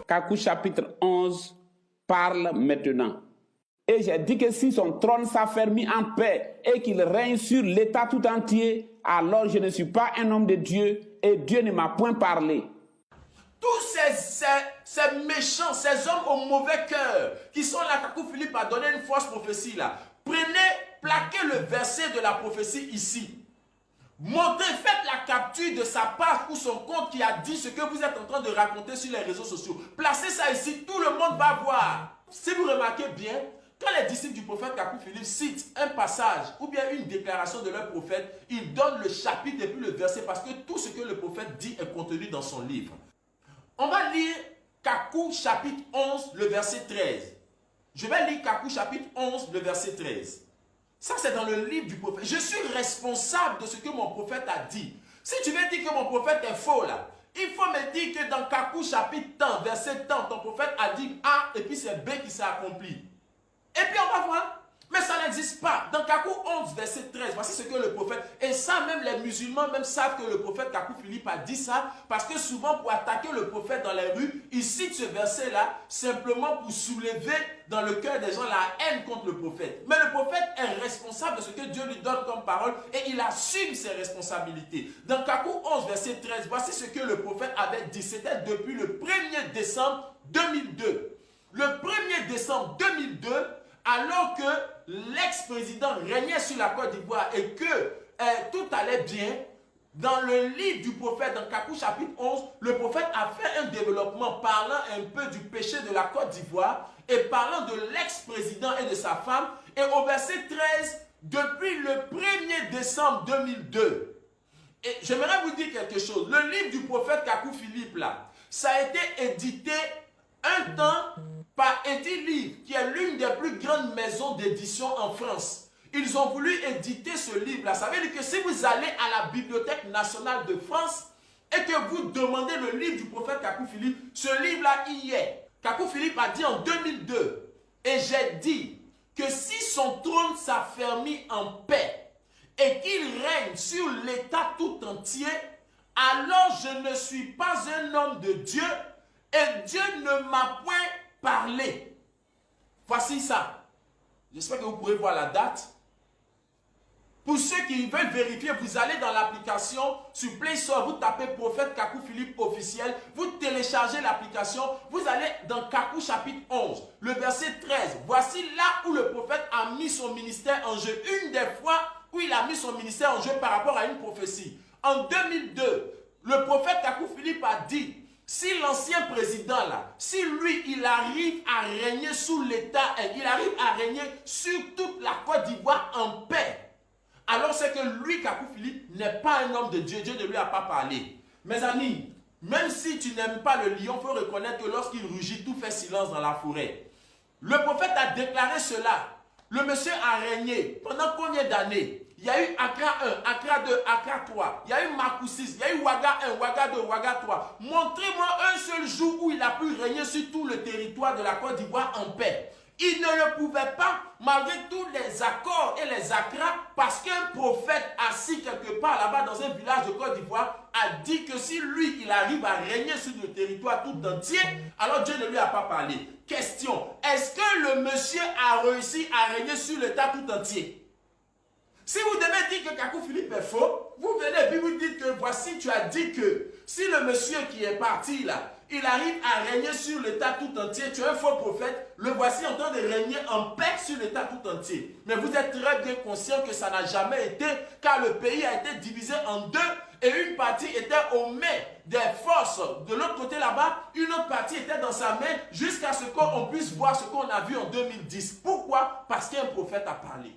Kakou chapitre 11 parle maintenant. Et j'ai dit que si son trône s'affermit en paix et qu'il règne sur l'État tout entier, alors je ne suis pas un homme de Dieu et Dieu ne m'a point parlé. Tous ces méchants, ces hommes au mauvais cœur qui sont là, Kakou Philippe a donné une fausse prophétie là. Prenez, plaquez le verset de la prophétie ici. Montrez, faites la capture de sa page ou son compte qui a dit ce que vous êtes en train de raconter sur les réseaux sociaux. Placez ça ici, tout le monde va voir. Si vous remarquez bien, quand les disciples du prophète Kakou Philippe citent un passage ou bien une déclaration de leur prophète, ils donnent le chapitre et puis le verset parce que tout ce que le prophète dit est contenu dans son livre. On va lire Kakou chapitre 11, le verset 13. Je vais lire Kakou chapitre 11, le verset 13. Ça, c'est dans le livre du prophète. Je suis responsable de ce que mon prophète a dit. Si tu veux dire que mon prophète est faux, là, il faut me dire que dans Kakou chapitre tant, verset tant, ton prophète a dit A et puis c'est B qui s'est accompli. Et puis on va voir. Mais ça n'existe pas. Dans Kakou 11, verset 13, voici ce que le prophète... Et ça, même les musulmans même savent que le prophète Kakou Philippe a dit ça, parce que souvent, pour attaquer le prophète dans les rues, ils citent ce verset-là simplement pour soulever dans le cœur des gens la haine contre le prophète. Mais le prophète est responsable de ce que Dieu lui donne comme parole et il assume ses responsabilités. Dans Kakou 11, verset 13, voici ce que le prophète avait dit. C'était depuis le 1er décembre 2002. Le 1er décembre 2002, alors que l'ex-président régnait sur la Côte d'Ivoire et que tout allait bien, dans le livre du prophète, dans Kakou chapitre 11, le prophète a fait un développement parlant un peu du péché de la Côte d'Ivoire et parlant de l'ex-président et de sa femme. Et au verset 13, depuis le 1er décembre 2002, et j'aimerais vous dire quelque chose, le livre du prophète Kakou Philippe, là, ça a été édité un temps par Edilivre, qui est l'une des plus grandes maisons d'édition en France. Ils ont voulu éditer ce livre-là. Ça veut dire que si vous allez à la Bibliothèque nationale de France et que vous demandez le livre du prophète Kakou Philippe, ce livre-là y est. Kakou Philippe a dit en 2002, et j'ai dit que si son trône s'affermit en paix et qu'il règne sur l'État tout entier, alors je ne suis pas un homme de Dieu et Dieu ne m'a point parler. Voici ça. J'espère que vous pourrez voir la date. Pour ceux qui veulent vérifier, vous allez dans l'application sur Play Store, vous tapez prophète Kakou Philippe officiel, vous téléchargez l'application, vous allez dans Kakou chapitre 11, le verset 13. Voici là où le prophète a mis son ministère en jeu. Une des fois où il a mis son ministère en jeu par rapport à une prophétie. En 2002, le prophète Kakou Philippe a dit: si l'ancien président là, si lui il arrive à régner sous l'État, il arrive à régner sur toute la Côte d'Ivoire en paix, alors c'est que lui, Kakou Philippe, n'est pas un homme de Dieu. Dieu ne lui a pas parlé. Mes amis, même si tu n'aimes pas le lion, il faut reconnaître que lorsqu'il rugit, tout fait silence dans la forêt. Le prophète a déclaré cela. Le monsieur a régné pendant combien d'années? Il y a eu Accra 1, Accra 2, Accra 3. Il y a eu Makou 6, il y a eu Ouaga 1, Ouaga 2, Ouaga 3. Montrez-moi un seul jour où il a pu régner sur tout le territoire de la Côte d'Ivoire en paix. Il ne le pouvait pas, malgré tous les accords et les accras, parce qu'un prophète assis quelque part là-bas dans un village de Côte d'Ivoire a dit que si lui, il arrive à régner sur le territoire tout entier, alors Dieu ne lui a pas parlé. Question, est-ce que le monsieur a réussi à régner sur l'État tout entier? Si vous devez dire que Kakou Philippe est faux, vous venez et puis vous dites que voici, tu as dit que si le monsieur qui est parti là, il arrive à régner sur l'État tout entier, tu es un faux prophète, le voici en train de régner en paix sur l'État tout entier. Mais vous êtes très bien conscient que ça n'a jamais été, car le pays a été divisé en deux et une partie était aux mains des forces de l'autre côté là-bas, une autre partie était dans sa main jusqu'à ce qu'on puisse voir ce qu'on a vu en 2010. Pourquoi? Parce qu'un prophète a parlé.